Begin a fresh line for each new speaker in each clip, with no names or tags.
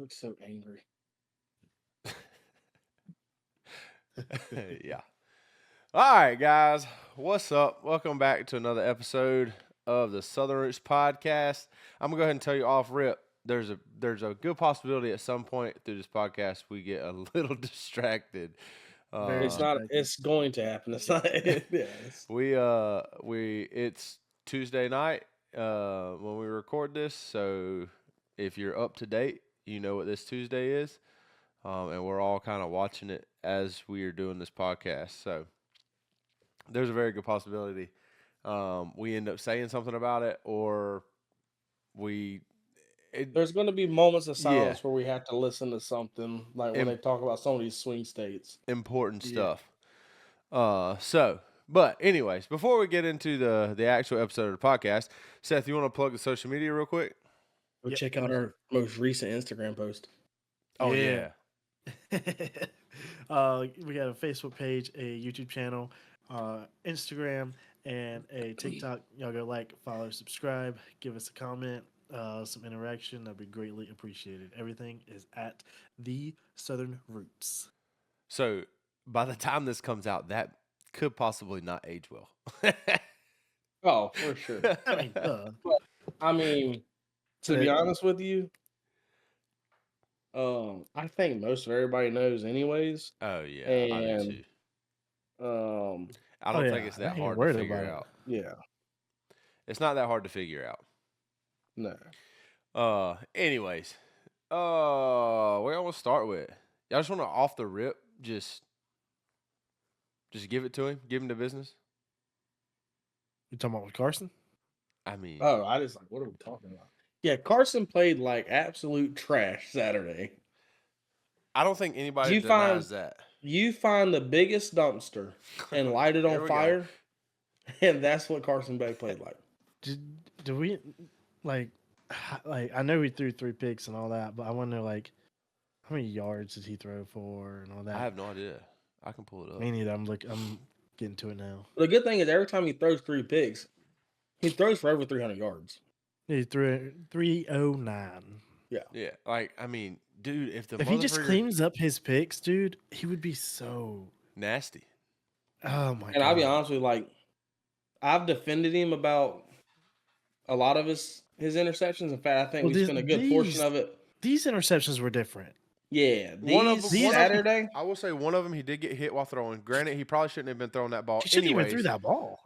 look so angry.
Yeah. All right, guys. What's up? Welcome back to another episode of the Southern Roots Podcast. I'm gonna go ahead and tell you off rip. There's a good possibility at some point through this podcast we get a little distracted.
Very
It's
Uh,
not.
distracted.
It's going to happen. It's not. Yes.
we it's Tuesday night when we record this, so if you're up to date, you know what this Tuesday is. And we're all kind of watching it as we are doing this podcast. So there's a very good possibility we end up saying something about it, or we.
There's going to be moments of
Yeah,
silence where we have to listen to something, like when
im-
they talk about some of these swing states.
important
Yeah.
stuff. But anyways, before we get into the actual episode of the podcast, Seth, you want to plug the social media real quick?
Go
Yep.
check out our most recent Instagram post.
Oh
Yeah. We got a Facebook page, a YouTube channel, Instagram, and a TikTok. Y'all go like, follow, subscribe, give us a comment, some interaction. That'd be greatly appreciated. Everything is at the Southern Roots.
So by the time this comes out, that could possibly not age well.
Oh, for sure.
I mean,
I mean, to be
Today-
honest with you, I think most of everybody knows, anyways.
Oh yeah, I do
And
too.
I
I don't
Oh,
think
yeah,
it's
I
that
ain't
hard to
worried
figure
about it.
out.
yeah,
It's not that hard to figure out.
no.
Anyways, where I want to start with? Y'all just want to off the rip, just give it to him, give him the business.
You talking about with Carson?
I mean,
Oh, I just like, what are we talking about? Yeah, Carson played like absolute trash Saturday.
I don't think anybody
You
denies that.
You find the biggest dumpster and light it
Here
on
we go.
fire, and that's what Carson Beck played like.
Do we like? I know he threw 3 picks and all that, but I wonder like how many yards did he throw for and all that.
I have no idea. I can pull it up.
Me neither. I'm getting to it now.
The good thing is every time he throws 3 picks, he throws for over 300 yards.
He threw 309.
Yeah, like I mean, dude, if
If he just cleans up his picks, dude, he would be so
nasty.
Oh my god.
And I'll be honest with you, like, I've defended him about a lot of his interceptions. In fact, I think we spent a good portion of it.
These interceptions were different.
Yeah,
One of
these Saturday.
I will say one of them he did get hit while throwing. Granted, he probably shouldn't have been throwing that ball.
He shouldn't even
Anyways,
threw that ball.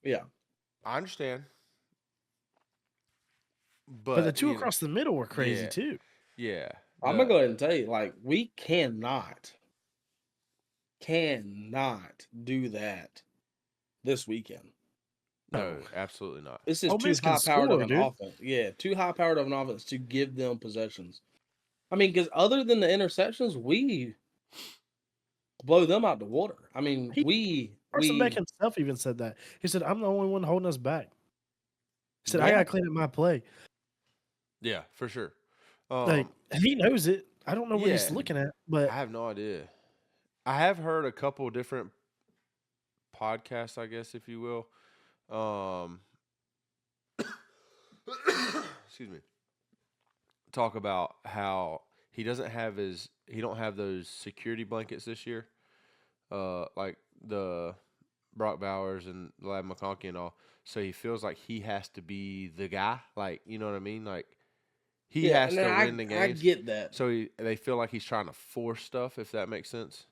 Yeah,
I understand.
But the two
you know,
across the middle were crazy
yeah.
too.
Yeah.
I'm gonna go ahead and tell you, like, we cannot do that this weekend.
No, absolutely not.
This is
Ole
too
Miss can
high-powered of
score,
an
dude.
offense. Yeah, too high-powered of an offense to give them possessions. I mean, because other than the interceptions, we blow them out the water. I mean,
Carson Beck himself even said that. He said, "I'm the only one holding us back." He said, "I
Yeah.
gotta clean up my play."
Yeah, for sure.
Like he knows it. I don't know what he's
yeah.
looking at, but
I have no idea. I have heard a couple different podcasts, I guess, if you will. Excuse me. Talk about how he don't have those security blankets this year. Like the Brock Bowers and Lad McConkey and all. So he feels like he has to be the guy. Like, you know what I mean? Like he has to win the games.
I get that.
So they feel like he's trying to force stuff, if that makes sense.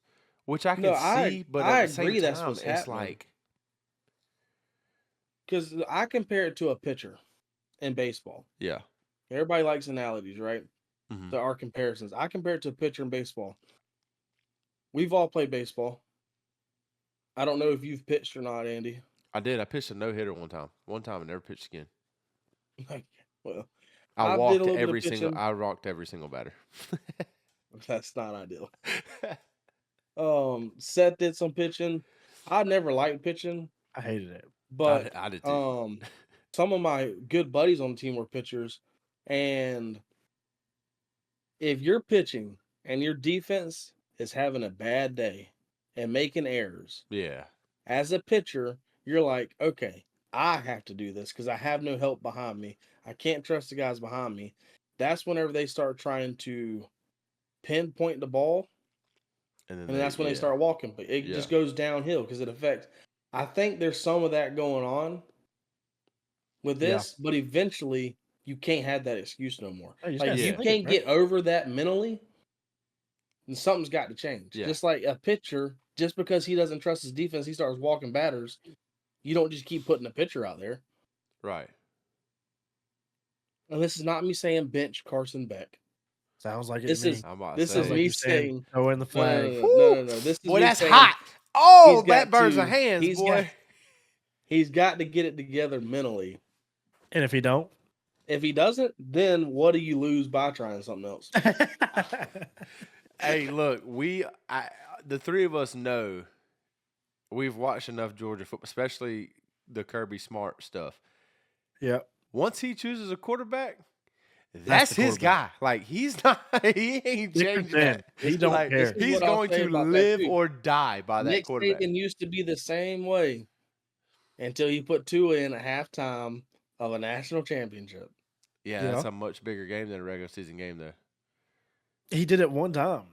Which I can
No,
see, but
I
at the same
agree
time,
that's what's
it's
happening.
like
Because I compare it to a pitcher in baseball.
yeah.
Everybody likes analogies, right?
Mhm.
There are comparisons. I compare it to a pitcher in baseball. We've all played baseball. I don't know if you've pitched or not, Andy.
I did. I pitched a no-hitter one time. I never pitched again.
Well,
I
I did a
walked
little bit of
every single.
pitching.
I rocked every single batter.
that's not ideal. Seth did some pitching. I never liked pitching,
I hated it.
but
I did too.
some of my good buddies on the team were pitchers, and if you're pitching and your defense is having a bad day and making errors,
Yeah.
as a pitcher, you're like, okay, I have to do this because I have no help behind me. I can't trust the guys behind me. That's whenever they start trying to pinpoint the ball,
And then
and that's when they start walking. But it just goes downhill because it affects. I think there's some of that going on with
Yeah.
this, but eventually you can't have that excuse no more.
Oh, you just
Like
gotta
if you
sling it,
can't
bro.
get over that mentally, then something's got to change.
Yeah.
Just like a pitcher, just because he doesn't trust his defense, he starts walking batters. You don't just keep putting a pitcher out there.
Right.
And this is not me saying bench Carson Beck.
Sounds like it
This
to me.
is
I'm about to
this
say.
is
Sounds like
me
you're saying
saying
throw in the flag.
no. This is
Boy,
me
that's
saying
hot. Oh,
he's
that
got
burns
to
the hands,
he's
boy.
got he's got to get it together mentally.
And if he don't,
If he doesn't, then what do you lose by trying something else?
Hey, look, the three of us know we've watched enough Georgia football, especially the Kirby Smart stuff.
yep.
Once he chooses a quarterback,
That's
that's
the
his guy.
quarterback.
Like he ain't
Dick or
changing
Dan,
that.
he
This
don't
Like
care.
is
he's
what I'll
going
say
to
about that,
live
too.
or die by that
Nick
quarterback.
Saban used to be the same way until he put Tua in at halftime of a national championship.
Yeah,
Yeah.
that's a much bigger game than a regular season game, though.
He did it one time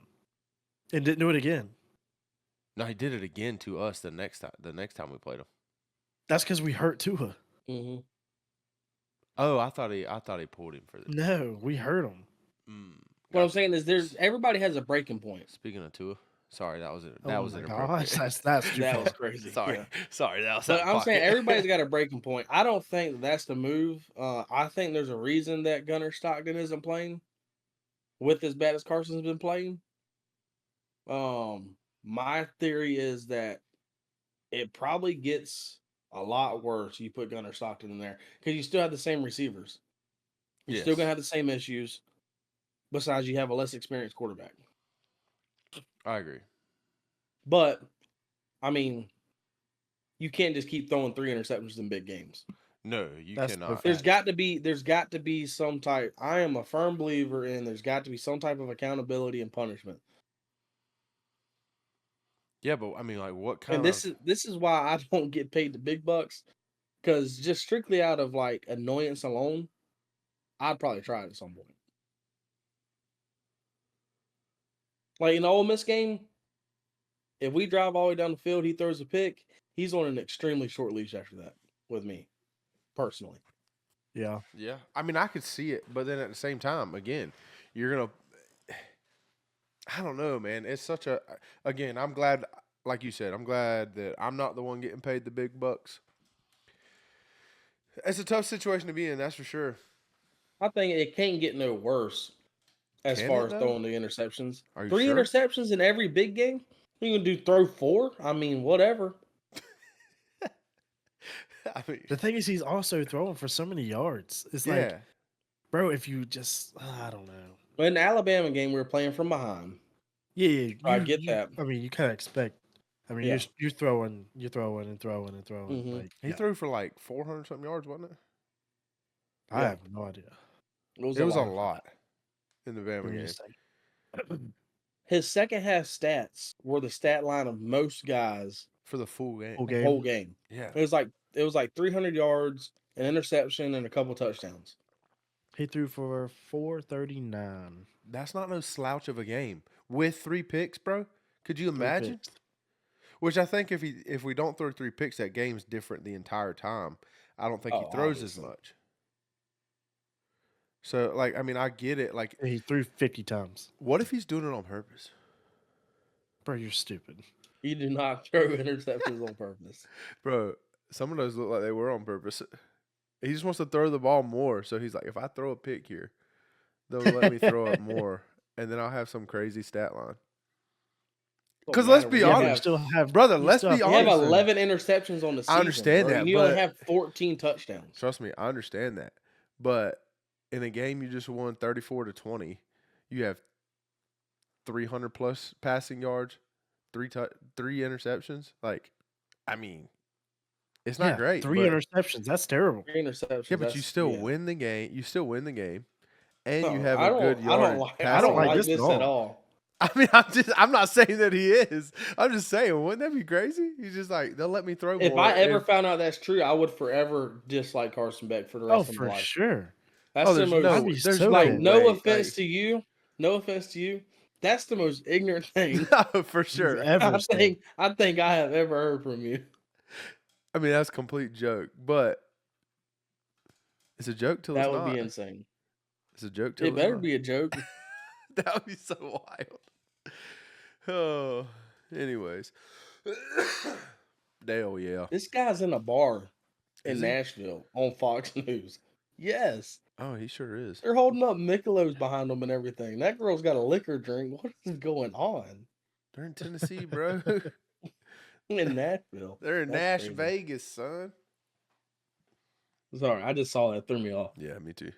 and didn't do it again.
No, he did it again to us the next time. The next time we played him.
That's because we hurt Tua.
Mm-hmm.
Oh, I thought he pulled him for this.
No, we hurt him.
What I'm
Gotcha.
saying is, everybody has a breaking point.
Speaking of Tua, sorry, that was
My
inappropriate.
gosh, that's too
That
far.
was crazy.
Sorry,
Yeah.
sorry, that was.
But
out
I'm
of
saying
pocket.
everybody's got a breaking point. I don't think that's the move. I think there's a reason that Gunnar Stockton isn't playing with as bad as Carson's been playing. My theory is that it probably gets a lot worse. You put Gunnar Stockton in there because you still have the same receivers. You're still gonna have the same issues. Besides, you have a less experienced quarterback.
I agree.
But I mean, you can't just keep throwing 3 interceptions in big games.
No, you
That's
cannot.
perfect.
There's got to be some type. I am a firm believer in there's got to be some type of accountability and punishment.
Yeah, but I mean, like, what kind
And
of?
this is why I don't get paid the big bucks, because just strictly out of like annoyance alone, I'd probably try it at some point. Like in the Ole Miss game, if we drive all the way down the field, he throws a pick, he's on an extremely short leash after that with me, personally.
Yeah.
Yeah, I mean, I could see it, but then at the same time, again, you're gonna. I don't know, man. It's such a. Again, I'm glad, like you said, I'm glad that I'm not the one getting paid the big bucks. It's a tough situation to be in, that's for sure.
I think it can't get no worse as
Can
far
it,
as
though?
throwing the interceptions.
Are you
3
sure?
interceptions in every big game? You can do throw 4? I mean, whatever.
I mean,
The thing is, he's also throwing for so many yards. It's like,
yeah,
bro, if you just, I don't know.
In the Alabama game, we were playing from behind.
Yeah,
I get that.
I mean, you kind of expect. I mean,
Yeah.
you're throwing and throwing and throwing.
Mhm.
Like
he threw for like 400 something yards, wasn't it?
I
Yeah.
have no idea.
It was,
It was a
lot.
lot in the Bama
Give me
game.
a second.
His second half stats were the stat line of most guys
For the full game.
Full
the
game.
whole game.
Yeah.
It was like 300 yards, an interception, and a couple touchdowns.
He threw for 439.
That's not no slouch of a game. With 3 picks, bro. Could you
3
imagine?
picks.
Which I think if we don't throw 3 picks, that game's different the entire time. I don't think he throws
obviously.
as much. So, like, I mean, I get it. Like,
He threw 50 times.
what if he's doing it on purpose?
Bro, you're stupid.
You do not throw interceptions on purpose.
Bro, some of those look like they were on purpose. He just wants to throw the ball more. So he's like, if I throw a pick here, they'll let me throw it more. And then I'll have some crazy stat line. Because let's be
Yeah, but you
honest.
still have,
Brother,
you
let's
still
be
have-
You have
honest.
11 interceptions on the season.
I understand
bro.
that,
You only
but-
have 14 touchdowns.
Trust me, I understand that. But in a game you just won 34-20, you have 300 plus passing yards, 3 interceptions. Like, I mean, it's not
Yeah,
great.
3
but,
interceptions. That's terrible.
3 interceptions.
yeah, but you
that's-
still
yeah.
win the game. You still win the game, and
No,
you have
I
a
don't-
good
I don't
yard.
like,
I don't like this
this
at
at
all.
all.
I mean, I'm not saying that he is. I'm just saying, wouldn't that be crazy? He's just like, they'll let me throw
If
more.
I ever found out that's true, I would forever dislike Carson Beck for the
Oh,
rest of my
for
life.
sure.
That's
Oh,
the
there's
most
no,
I'd be
there's
so
no
like
pissed.
no
way.
offense
Like,
to you. No offense to you. That's the most ignorant thing
No, for
He's
sure.
ever said.
I think I have ever heard from you.
I mean, that's a complete joke, but it's a joke till it's
That would be
not.
insane.
It's a joke till
It
it's
better
not.
be a joke.
That would be so wild. Oh, anyways. Dale, yeah.
This guy's in a bar
Is
in
he?
Nashville on Fox News. Yes.
Oh, he sure is.
They're holding up Michelob's behind them and everything. That girl's got a liquor drink. What is going on
They're in Tennessee, bro.
in Nashville?
They're in
That's
Nash
crazy.
Vegas, son.
Sorry, I just saw that. Threw me off.
Yeah, me too.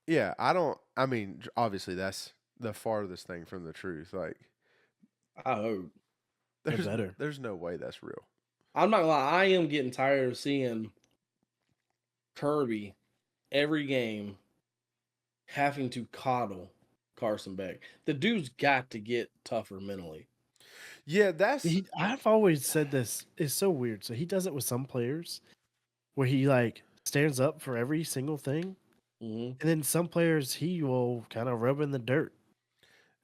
Yeah, I mean, obviously that's the farthest thing from the truth. Like,
I hope.
there's
better.
there's no way that's real.
I'm not gonna lie. I am getting tired of seeing Kirby every game having to coddle Carson Beck. The dude's got to get tougher mentally.
Yeah, that's
I've always said this. It's so weird. So he does it with some players where he like stands up for every single thing.
Hmm.
And then some players he will kind of rub in the dirt.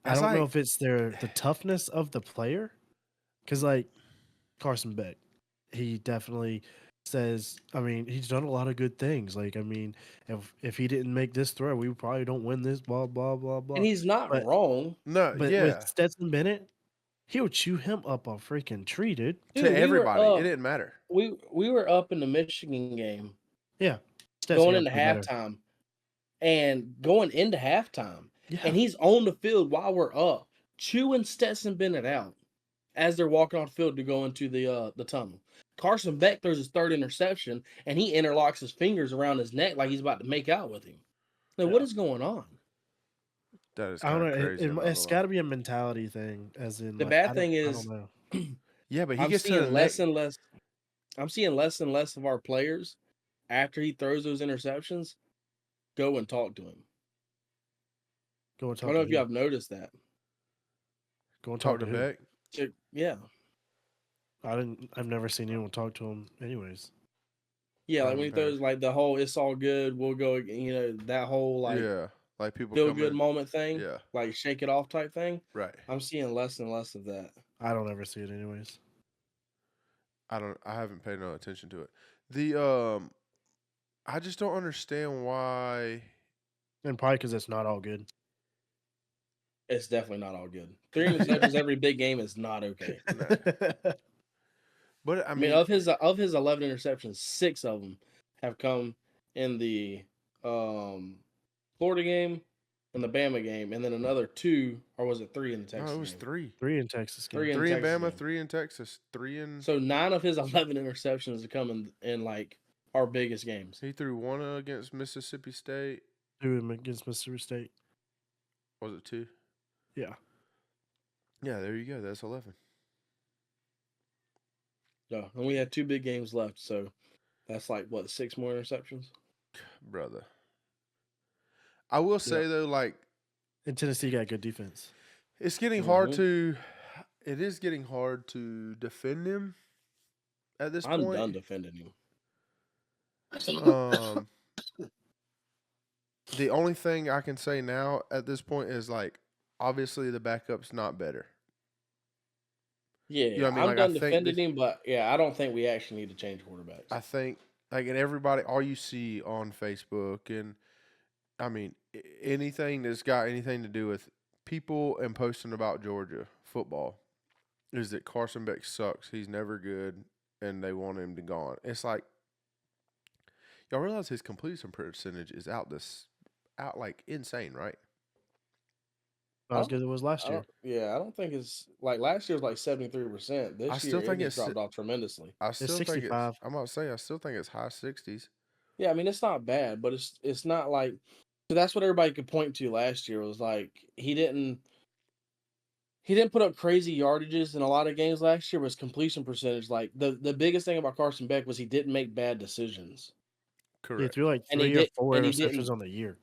I
that's
don't know
like
if it's the toughness of the player. Because like Carson Beck, he definitely says, I mean, he's done a lot of good things. Like, I mean, if he didn't make this throw, we probably don't win this, blah, blah, blah,
And
blah.
he's not
But
wrong.
no,
but with
yeah.
Stetson Bennett, he would chew him up a freaking tree, dude.
To
Dude, we were
everybody, it
up.
didn't matter.
We were up in the Michigan game
Yeah. Stetson
going
got
into
to play better.
halftime and going into halftime.
Yeah.
And he's on the field while we're up, chewing Stetson Bennett out as they're walking off the field to go into the tunnel. Carson Beck throws his third interception, and he interlocks his fingers around his neck like he's about to make out with him. Like, what
Yeah.
is going on?
That is
I don't
kind
know.
of crazy. I'm not
It's
gonna
got
lie.
to be a mentality thing, as in,
The
like,
bad thing
I don't
is,
know.
Yeah, but he
I'm
gets to the
seeing
next.
less and less. I'm seeing less and less of our players after he throws those interceptions go and talk to him.
Go and
I
talk
don't know
to
if you
who?
have noticed that.
Go and
Talk
talk
to
to who?
Beck.
Yeah.
I've never seen anyone talk to him, anyways.
Yeah,
I
like when he
haven't paid.
throws like the whole "it's all good, we'll go," that whole like
Yeah, like people
feel
come
good
in.
moment thing,
Yeah,
like shake it off type thing.
right.
I'm seeing less and less of that.
I don't ever see it, anyways.
I haven't paid no attention to it. The I just don't understand why.
And probably because it's not all good.
It's definitely not all good. 3 interceptions every big game is not okay.
No. But I
I mean,
mean,
of his 11 interceptions, 6 of them have come in the Florida game and the Bama game, and then another 2, or was it 3 in the
no,
Texas
it was
game?
3.
3 in Texas game.
3 in the
3 in
Texas
Bama,
game.
3 in Texas, 3 in.
So 9 of his 11 interceptions have come in like our biggest games.
He threw 1 against Mississippi State.
2 against Mississippi State.
Was it 2?
Yeah.
Yeah, there you go. That's 11.
Yeah, and we had 2 big games left, so that's like what, 6 more interceptions?
Brother. I will say though, like,
And Tennessee got good defense.
it's getting hard
Mhm.
to. It is getting hard to defend him at this
I'm
point.
done defending him.
Um, the only thing I can say now at this point is like, obviously the backup's not better.
Yeah,
You know what I mean?
I'm
Like, I
done
think
defending
this-
him, but yeah, I don't think we actually need to change quarterbacks.
I think like, and everybody, all you see on Facebook, and I mean anything that's got anything to do with people and posting about Georgia football is that Carson Beck sucks. He's never good, and they want him to gone. It's like, y'all realize his completion percentage is out like insane, right?
Not as good as it was last year.
I don't think it's like last year was like 73%. This
I still
year
think
it just
it's
dropped off tremendously.
I still think it's.
65.
I'm about to say I still think it's high 60s.
Yeah, I mean it's not bad, but it's not like so that's what everybody could point to last year was like he didn't put up crazy yardages in a lot of games last year. Was completion percentage like the biggest thing about Carson Beck was he didn't make bad decisions,
He
Correct.
threw like
and he
3 or
did
4
and he
interceptions
didn't.
on the year.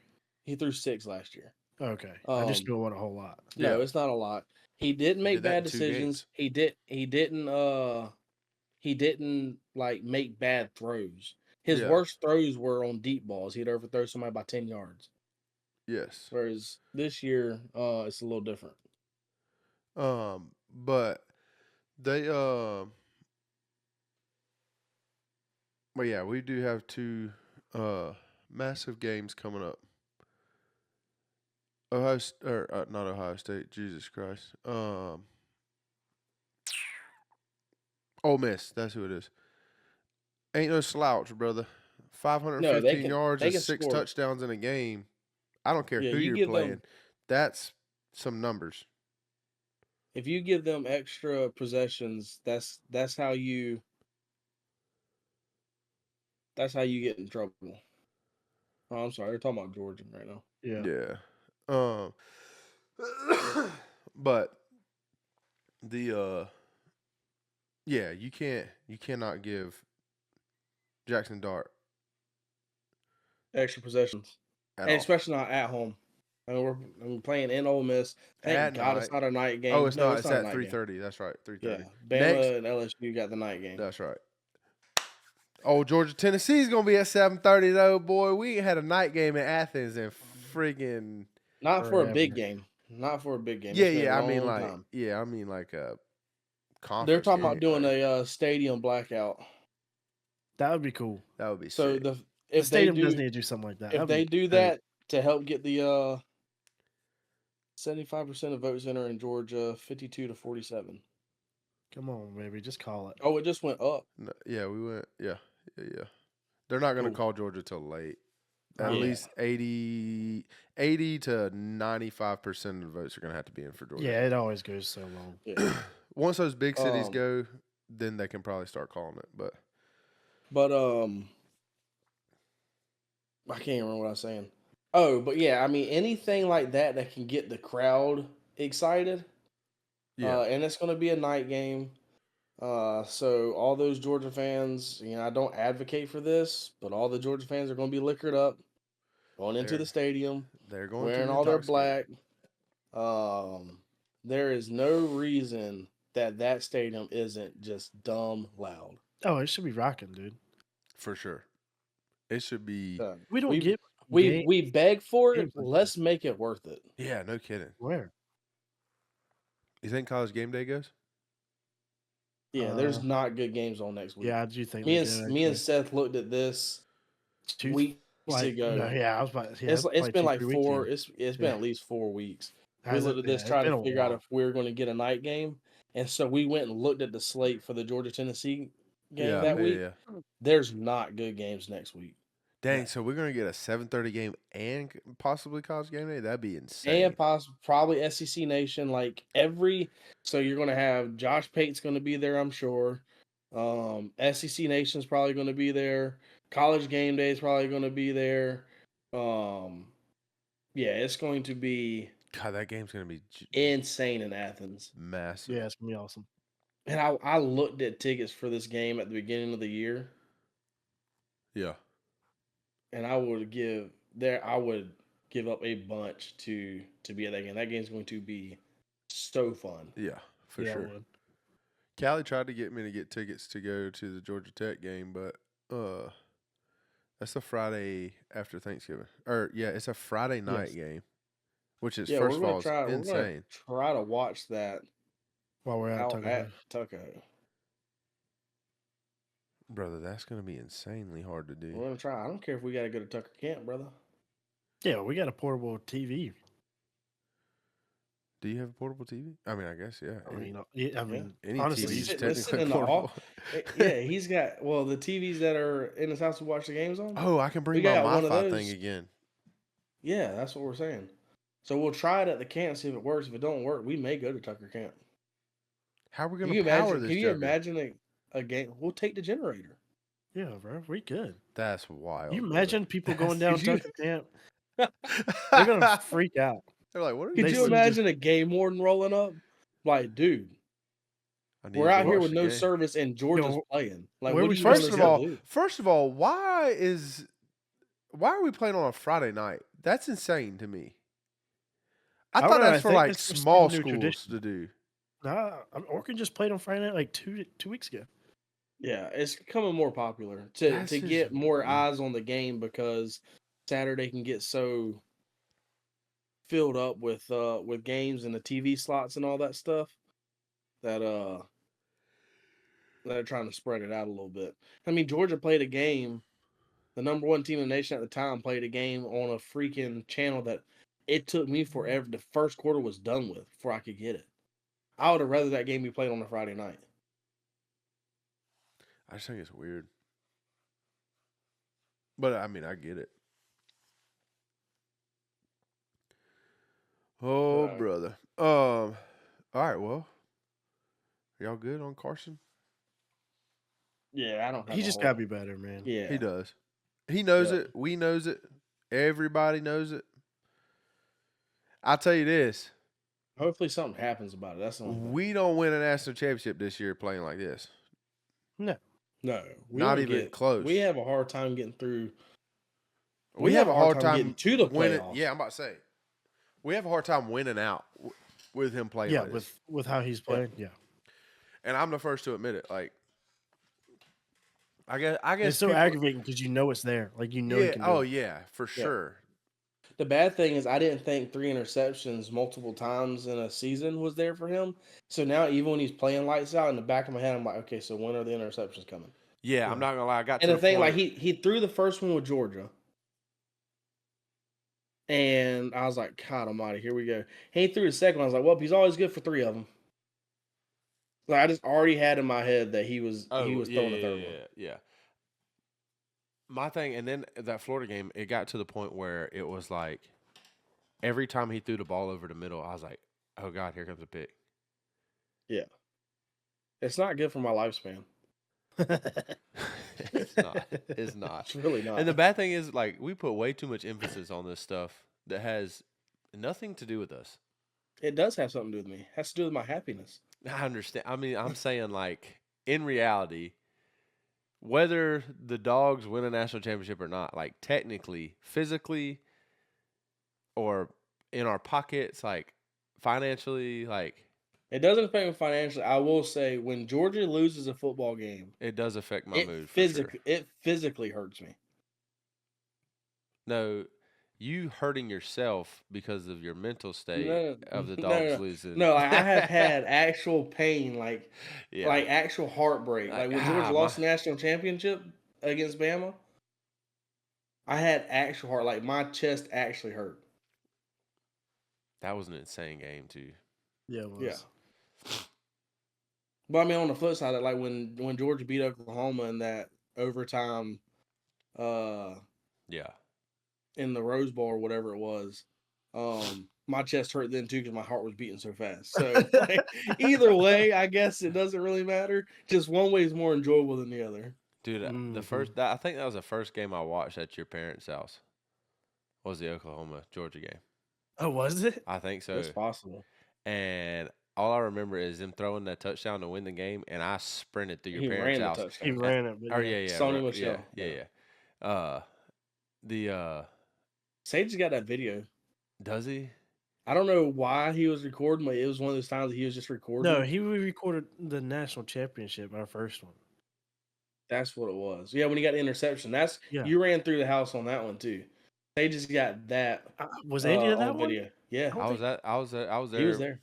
He threw 6 last year.
Okay. I just
Um,
knew it wasn't a whole lot.
no,
Yeah.
it's not a lot. He didn't
He
make
did that
bad
in 2
decisions.
games.
He didn't like make bad throws. His
Yeah.
worst throws were on deep balls. He'd overthrow somebody by 10 yards.
Yes.
Whereas this year, it's a little different.
But they but yeah, we do have two massive games coming up. Not Ohio State, Jesus Christ. Ole Miss, that's who it is. Ain't no slouch, brother.
No,
515 yards
they
and
can
6
score.
touchdowns in a game. I don't care
Yeah,
who
you
you're
give
playing.
them
That's some numbers.
if you give them extra possessions, that's how you get in trouble. Oh, I'm sorry, they're talking about Georgia right now.
Yeah.
Yeah. Um but the yeah, you cannot give Jackson Dart
Extra possessions,
at
and
all.
especially not at home. I mean, we're playing in Ole Miss.
At
Thank God it's
night.
not a night
Oh,
game.
it's
No,
not.
it's
It's
not a
at
night game.
3:30. That's right.
Yeah,
3:30. Next,
Bama and LSU got the night game.
that's right. Oh, Georgia Tennessee's gonna be at 7:30 though, boy. We ain't had a night game in Athens in friggin'
Not for a big
Forever.
game. Not for a big game.
yeah,
It's been a
yeah.
long time.
I mean like a
They're
conference
talking
game.
about doing
Like,
a stadium blackout.
That would be cool.
that would be
So
sick.
the
The
if they
stadium does
do
need to do something like that.
if
That'd
they
be
do
great.
that to help get the 75% of votes in are in Georgia, 52 to 47.
Come on, baby, just call it.
Oh, it just went up.
No, yeah, we went. Yeah. They're not gonna
Cool.
call Georgia till late. At
Yeah.
least 80 to 95% of the votes are gonna have to be in for Georgia.
Yeah, it always goes so long.
Yeah.
Once those big cities
Um,
go, then they can probably start calling it. But
But I can't remember what I was saying. Oh, but yeah, I mean anything like that that can get the crowd excited.
yeah,
And it's going to be a night game. So all those Georgia fans, I don't advocate for this, but all the Georgia fans are going to be liquored up, going into the
They're-
stadium,
they're going
wearing
to
all their
intoxicate.
black. There is no reason that stadium isn't just dumb loud.
Oh, it should be rocking, dude.
For sure. It should be.
We don't
We
get
we
game
we beg for it.
games like
Let's
this.
make it worth it.
Yeah, no kidding.
Where?
You think college game day goes?
Yeah, there's not good games on next week.
Yeah, I do think
Me
they
and
do,
me and
actually.
Seth looked at this
Two,
weeks
like,
ago.
no, yeah, I was about. Yeah,
It's
probably
been
2,
like
3 weeks
four.
ago.
It's been
Yeah.
at least 4 weeks. We
Has
looked
it?
at this
Yeah,
trying
it's
to
been a
figure out
while.
if we were going to get a night game, and so we went and looked at the slate for the Georgia Tennessee game that week.
Yeah.
There's not good games next week,
Dang,
Yeah.
so we're gonna get a 7:30 game and possibly college game day. That'd be insane.
and probably SEC Nation So you're going to have Josh Pate's going to be there, I'm sure. SEC Nation's probably going to be there. College game day is probably going to be there. Yeah, it's going to be
God, that game's gonna be
insane in Athens.
massive.
Yeah, it's gonna be awesome.
And I looked at tickets for this game at the beginning of the year,
Yeah.
and I would give up a bunch to be at that game. That game's going to be so fun.
Yeah, for
Yeah, I
sure.
would.
Callie tried to get me to get tickets to go to the Georgia Tech game, but that's a Friday after Thanksgiving. Or yeah, it's a Friday night
Yes.
game, which is
Yeah,
first
we're
of all
gonna try.
is
We're gonna
insane.
try to watch that
While we're out
out
talking
at Tuckahoe.
Brother, that's gonna be insanely hard to
We're
do.
gonna try. I don't care if we got to go to Tucker Camp, brother.
Yeah, we got a portable TV.
Do you have a portable TV? I mean, I guess yeah.
I mean,
Any
honestly,
TV is
Let's sit
technically
in the
portable.
Yeah, he's got the TVs that are in his house to watch the games on.
Oh, I can bring
We
my
got one of
Wi-Fi thing
those.
again.
Yeah, that's what we're saying. So we'll try it at the camp, see if it works. If it don't work, we may go to Tucker Camp.
How are we
Can
gonna
you
power
imagine?
this?
Can you
jugger?
imagine a game? We'll take the generator.
yeah, bro, we good.
That's wild.
You
brother.
imagine people going down
Could you-
Tucker Camp? They're gonna freak out.
They're like, what are
Could
They
you
see
imagine a game warden rolling up? Like, dude,
I need
we're
to
out here
watch
with
the
no
game.
service and Georgia's playing. Like,
where
what
we
do you
supposed
want
First
us
of
to
all,
do?
why are we playing on a Friday night? That's insane to me. I
I
thought
don't know,
that's
I
for
think
like
that's supposed to be
small
the new
schools
tradition.
to do.
Nah, Orkin just played on Friday night like two weeks ago.
Yeah, it's becoming more popular
That's
to
just
get more
weird.
eyes on the game because Saturday can get so filled up with games and the TV slots and all that stuff that they're trying to spread it out a little bit. I mean, Georgia played a game. The number one team in the nation at the time played a game on a freaking channel that it took me forever. The first quarter was done with before I could get it. I would have rather that game be played on a Friday night.
I just think it's weird. But I mean, I get it. Oh,
Right.
brother. All right. Well, are y'all good on Carson?
Yeah, I don't have
He
a
just
whole.
gotta be better, man.
Yeah,
He does. He knows
Yep.
it. We knows it. Everybody knows it. I'll tell you this:
Hopefully something happens about it. That's the only thing.
we don't win a national championship this year playing like this.
No.
No, we
Not
don't
even
get.
close.
We have a hard time getting through.
We have a hard
getting
time
to the
winning.
playoffs.
Yeah, I'm about to say, we have a hard time winning out with him playing
Yeah,
like this.
with how he's playing, yeah.
And I'm the first to admit it. Like, I guess
It's so
people-
aggravating because you know it's there. Like you know he
Yeah.
can do
Oh
it.
yeah, for sure.
The bad thing is I didn't think 3 interceptions multiple times in a season was there for him. So now even when he's playing lights out, in the back of my head, I'm like, okay, so when are the interceptions coming?
Yeah, I'm not gonna lie. I got
And
to
the thing,
point.
like he threw the first one with Georgia, and I was like, God Almighty, here we go. He threw the second one. I was like, well, he's always good for 3 of them. Like I just already had in my head that he was
Oh yeah,
throwing the third one.
yeah. My thing, and then that Florida game, it got to the point where it was like every time he threw the ball over the middle, I was like, oh God, here comes a pick.
Yeah, it's not good for my lifespan.
It's not. It's not.
It's really not.
And the bad thing is, like, we put way too much emphasis on this stuff that has nothing to do with us.
It does have something to do with me. It has to do with my happiness.
I understand. I mean, I'm saying, like, in reality, whether the Dogs win a national championship or not, like, technically, physically, or in our pockets, like, financially, like,
It doesn't affect me financially. I will say when Georgia loses a football game,
it does affect my
it
mood for sure.
physically hurts me.
No, you hurting yourself because of your mental state
No,
of the
no,
Dogs
no,
losing.
no. Like I have had actual pain, like
Yeah.
actual heartbreak. Like when Georgia lost the national championship against Bama, I had actual heart. Like my chest actually hurt.
That was an insane game too.
Yeah, it was.
Yeah. But I mean, on the flip side, like when Georgia beat Oklahoma in that overtime,
Yeah.
in the Rose Bowl or whatever it was, my chest hurt then too because my heart was beating so fast. So like, either way, I guess it doesn't really matter. Just one way is more enjoyable than the other.
Dude, the first I think that was the first game I watched at your parents' house. Was the Oklahoma Georgia game.
Oh, was it?
I think so.
That's possible.
And all I remember is them throwing that touchdown to win the game, and I sprinted through your
He
parents'
ran the
house.
touchdown.
He ran it. But
Or yeah,
Sony
right,
Michel.
yeah.
Sage got that video.
Does he?
I don't know why he was recording, but it was one of those times that he was just recording.
No, he recorded the national championship, our first one.
That's what it was. Yeah, when he got the interception. That's
Yeah.
you ran through the house on that one too. They just got that.
Was Andy at that
on
one?
video? Yeah,
I was there.
he was there.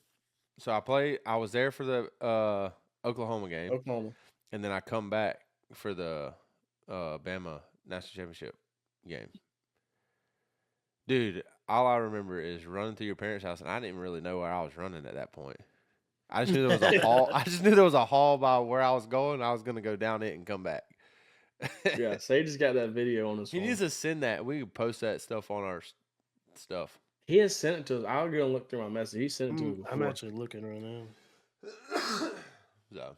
So I was there for the Oklahoma game,
Oklahoma.
and then I come back for the Bama national championship game. Dude, all I remember is running through your parents' house, and I didn't even really know where I was running at that point. I just knew there was a hall. I just knew there was a hall by where I was going. I was gonna go down it and come back.
Yeah, Sage just got that video on his
He
phone.
needs to send that. We could post that stuff on our stuff.
He has sent it to us. I'll go and look through my message. He sent it to me before.
I'm actually looking right now.
So,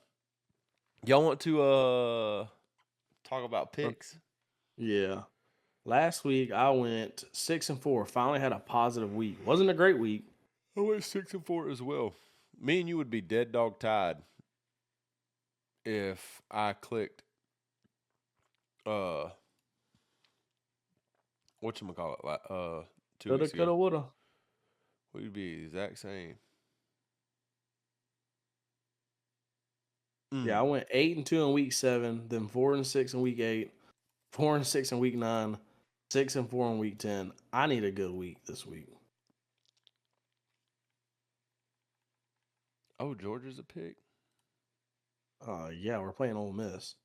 y'all want to talk about picks?
Yeah. Last week I went 6-4. Finally had a positive week. Wasn't a great week.
I went 6-4 as well. Me and you would be dead dog tied if I clicked whatchamacallit 2
Coulda,
weeks
coulda,
ago.
woulda.
We'd be the exact same.
Yeah, I went 8-2 in week 7, then 4-6 in week 8, 4-6 in week 9, 6-4 in week 10. I need a good week this week.
Oh, Georgia's a pick.
Yeah, we're playing Ole Miss.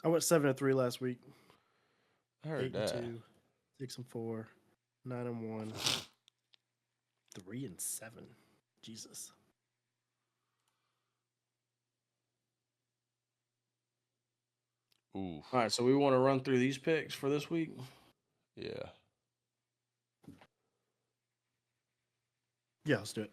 I went 7-3 last week.
I heard that.
8-2, 6-4, 9-1, 3-7. Jesus.
Ooh,
All right, so we want to run through these picks for this week.
yeah.
Yeah, let's do it.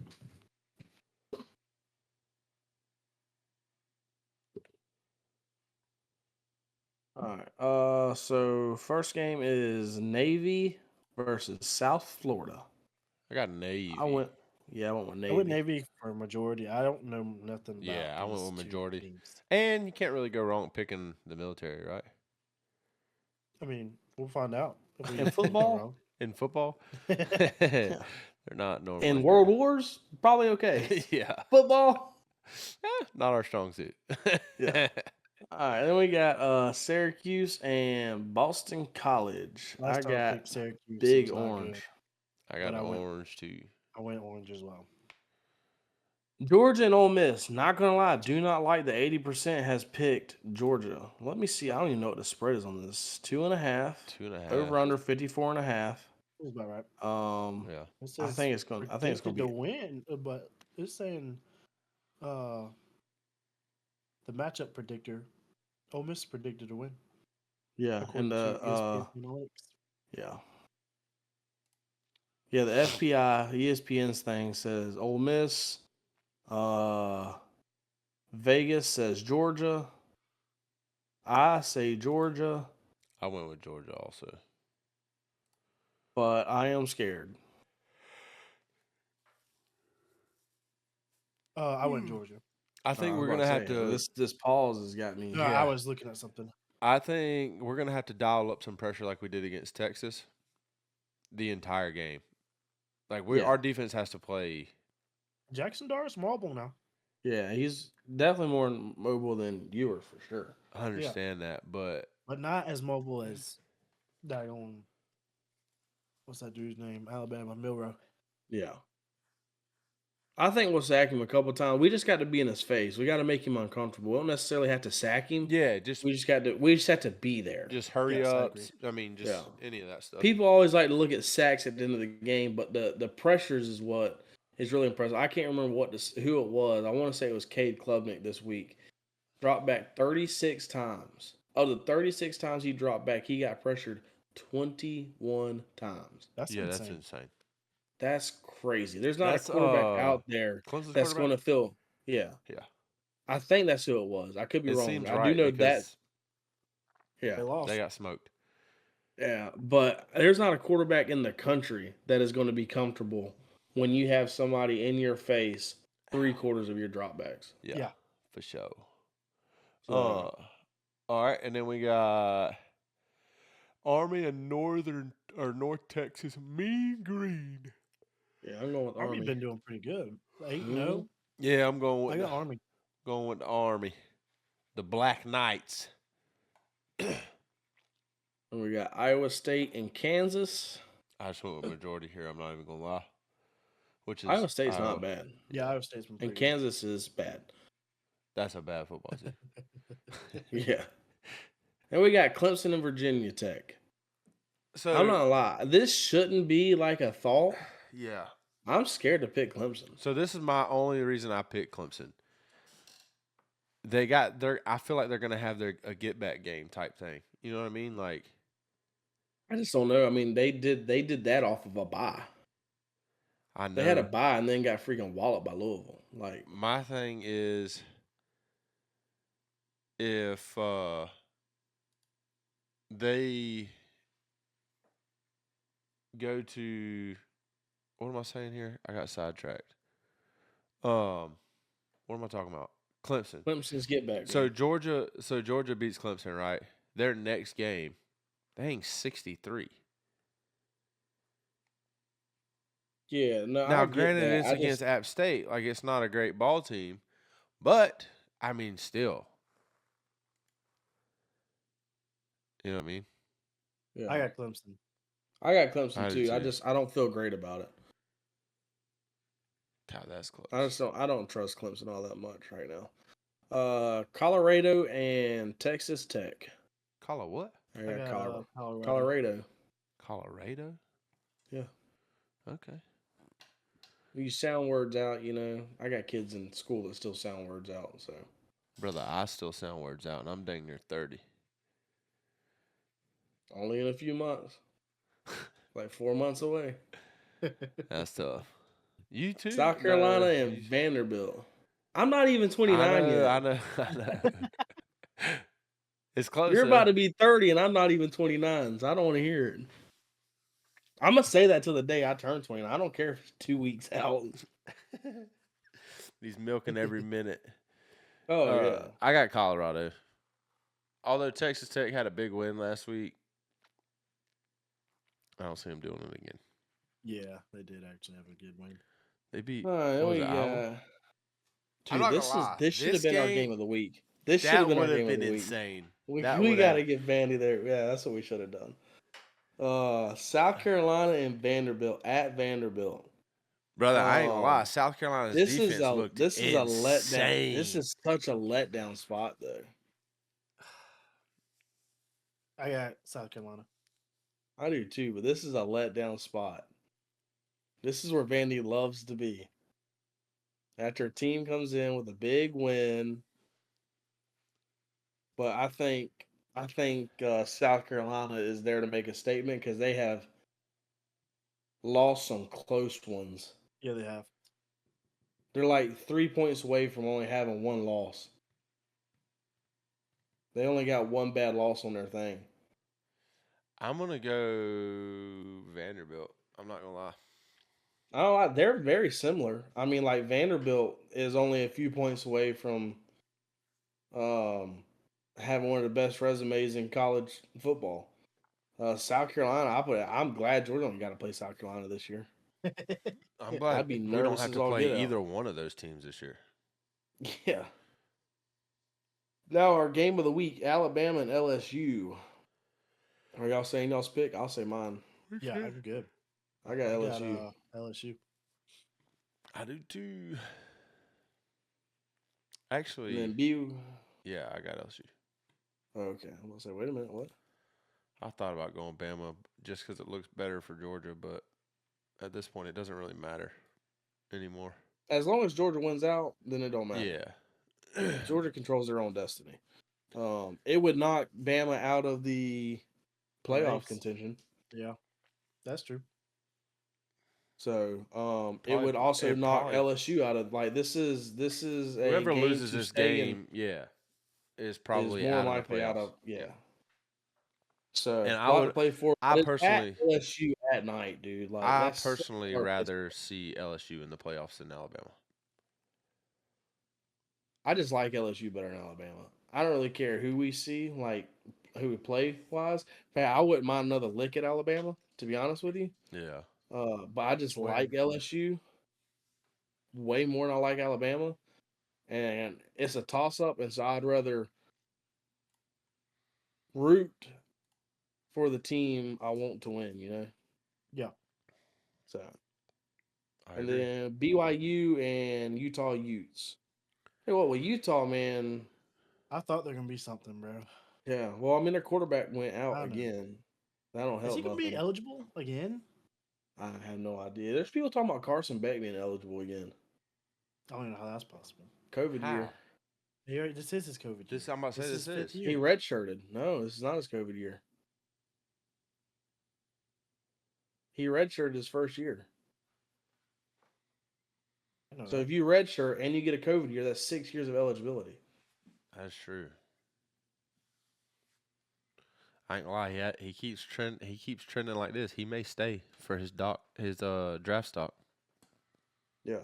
All right. So first game is Navy versus South Florida.
I got Navy.
I went with
I went
Navy.
Navy for majority. I don't know nothing
Yeah,
about
I went
these
with
two
majority.
teams.
And you can't really go wrong picking the military, right?
I mean, we'll find out if we
In
get
football,
In football,
yeah.
they're not normally
In
good.
World Wars, probably okay.
Yeah,
Football,
not our strong suit.
yeah. All right, then we got Syracuse and Boston College. I
Last time I
got
picked Syracuse, it
Big
was not
Orange.
good.
I got
But
orange too.
I went orange as well.
Georgia and Ole Miss. Not gonna lie, do not like the 80% has picked Georgia. Let me see. I don't even know what the spread is on this. 2.5.
2.5.
Over under 54.5.
It was about right.
Yeah.
It
I
says
think it's gonna. I think it's gonna
predicted to
be.
win, but it's saying the matchup predictor, Ole Miss predicted to win
Yeah,
according
and
to ESPN Analytics.
yeah, yeah. The FPI ESPN's thing says Ole Miss. Vegas says Georgia. I say Georgia,
I went with Georgia also.
but I am scared.
I went Georgia.
I think
I was
we're
about
gonna
to
have
say
to.
this pause has got me.
No,
Yeah.
I was looking at something.
I think we're gonna have to dial up some pressure like we did against Texas. The entire game, like
Yeah.
our defense has to play.
Jackson Dart is mobile now.
Yeah, he's definitely more mobile than you were for sure.
I understand that, but
not as mobile as Dion. What's that dude's name? Alabama Milrow.
Yeah. I think we'll sack him a couple times. We just got to be in his face. We got to make him uncomfortable. We don't necessarily have to sack him.
yeah,
We just have to be there.
just hurry
Yes, I
up.
agree.
I mean, just
Yeah.
any of that stuff.
People always like to look at sacks at the end of the game, but the pressures is what is really impressive. I can't remember who it was. I want to say it was Cade Klubnik this week. Dropped back 36 times. Of the 36 times he dropped back, he got pressured 21 times.
That's
Yeah,
insane.
that's insane.
That's crazy. There's not
That's
a quarterback out there
Clemson's
that's going to
quarterback.
feel. Yeah,
Yeah,
I think that's who it was. I could be
it
wrong.
seems
I do
right
know that.
because
Yeah,
They lost.
they got smoked.
yeah, but there's not a quarterback in the country that is going to be comfortable when you have somebody in your face 3/4 of your dropbacks.
Yeah, for sure.
So,
All right, and then we got Army and North Texas Mean Green.
yeah, I'm going with
Army
Army.
been doing pretty good. 8-0.
Mhm.
Yeah, I'm going
I
with
got Army.
going with the Army, the Black Knights.
And we got Iowa State and Kansas.
I just went with majority here. I'm not even gonna lie. Which is
Iowa State's
Iowa.
not bad.
Yeah, Iowa State's been
And
pretty
Kansas is bad.
That's a bad football team.
good.
Yeah. And we got Clemson and Virginia Tech.
So
I'm not gonna lie. This shouldn't be like a thought.
yeah.
I'm scared to pick Clemson.
So this is my only reason I picked Clemson. They got their. I feel like they're gonna have a get back game type thing. You know what I mean? Like
I just don't know. I mean, they did that off of a bye.
I know
They had a bye and then got freaking walloped by Louisville. Like,
my thing is if they go to what am I saying here? I got sidetracked. What am I talking about? Clemson.
Clemson's get back.
So
Game.
Georgia beats Clemson, right? Their next game, they hang 63.
Yeah, no.
Now,
I get
granted,
that.
it's
I
against
just,
App State. Like, it's not a great ball team, but I mean, still, you know what I mean?
yeah.
I got Clemson.
I got Clemson
I do
too.
too.
I don't feel great about it.
God, that's
I
close.
just don't. I don't trust Clemson all that much right now. Colorado and Texas Tech.
What?
I
I
got
got Colorado.
Colorado.
Colorado?
Yeah.
Okay.
You sound words out, I got kids in school that still sound words out, so
Brother, I still sound words out, and I'm dang near 30.
only in a few months, like 4 months away.
That's tough. You too?
South Carolina
No.
and Vanderbilt. I'm not even
I
29
know,
yet.
I know, I know. It's close,
You're about
though.
to be 30 and I'm not even 29, so I don't want to hear it. I'm going to say that till the day I turn 29. I don't care if it's 2 weeks out.
He's milking every minute.
Oh, yeah.
I got Colorado. Although Texas Tech had a big win last week, I don't see them doing it again.
Yeah, they did actually have a good win.
They beat,
All right,
what was it, Iowa? I'm
dude,
not gonna lie.
this should have
This
been our
game,
game of the week. This should have
that
been our
would have
game of
been
the week.
insane.
We
That
we
would
got
have.
to get Vandy there. Yeah, that's what we should have done. South Carolina and Vanderbilt at Vanderbilt.
Brother, I ain't gonna lie.
Um,
South Carolina's
this is
defense
a
looked
this is a letdown. This
insane.
is such a letdown spot, though.
I got South Carolina.
I do too, but this is a letdown spot. This is where Vandy loves to be. After a team comes in with a big win, but I think South Carolina is there to make a statement because they have lost some close ones.
Yeah, they have.
They're like 3 points away from only having one loss. They only got one bad loss on their thing.
I'm gonna go Vanderbilt. I'm not gonna lie.
Oh, they're very similar. I mean, like Vanderbilt is only a few points away from um, having one of the best resumes in college football. South Carolina, I'm glad Georgia only got to play South Carolina this year.
I'm glad
I'd be
we don't
nervous
have
as
to
all
play
get out.
either one of those teams this year.
Yeah. Now our game of the week: Alabama and LSU. Are y'all saying y'all's pick? I'll say mine.
Yeah, I'm good.
I got
I got
LSU.
LSU.
I do too.
And
Actually,
then B.
yeah, I got LSU.
Okay, I'm gonna say, wait a minute, what?
I thought about going Bama just because it looks better for Georgia, but at this point, it doesn't really matter anymore.
As long as Georgia wins out, then it don't matter.
Yeah.
Georgia controls their own destiny. It would knock Bama out of the playoff
Race.
contention.
Yeah, that's true.
So it
Probably,
would also
it
knock
probably
LSU out of like this is a
whoever
game
loses
to
this
stay in
game, yeah, is
is
probably
more
out of the
likely out
playoffs.
of yeah.
Yeah.
So
And
a lot to play for,
I
but it's at
personally,
LSU at night, dude. Like
I
that's so
personally
hard.
rather see LSU in the playoffs than Alabama.
I just like LSU better than Alabama. I don't really care who we see, like who we play wise. In fact, I wouldn't mind another lick at Alabama, to be honest with you.
Yeah.
But I just
Swear.
like LSU way more than I like Alabama, and it's a toss up, and so I'd rather root for the team I want to win.
Yeah.
So,
I
and
agree.
then BYU and Utah Utes. Hey, what? Well, Utah, man.
I thought they're gonna be something, bro.
Yeah. Well, I mean, their quarterback went out
I know.
again. That don't
Is
help
he gonna be
nothing.
eligible again?
I have no idea. There's people talking about Carson Beck being eligible again.
I don't even know how that's possible.
COVID
How?
year.
This is his COVID year.
This I'm about to say
This is
this
his fifth
is.
He
year.
redshirted. No, this is not his COVID year. He redshirted his first year.
I know
So
that.
if you redshirt and you get a COVID year, that's 6 years of eligibility.
That's true. I ain't gonna lie. He keeps trend. He keeps trending like this. He may stay for his draft stock.
Yeah.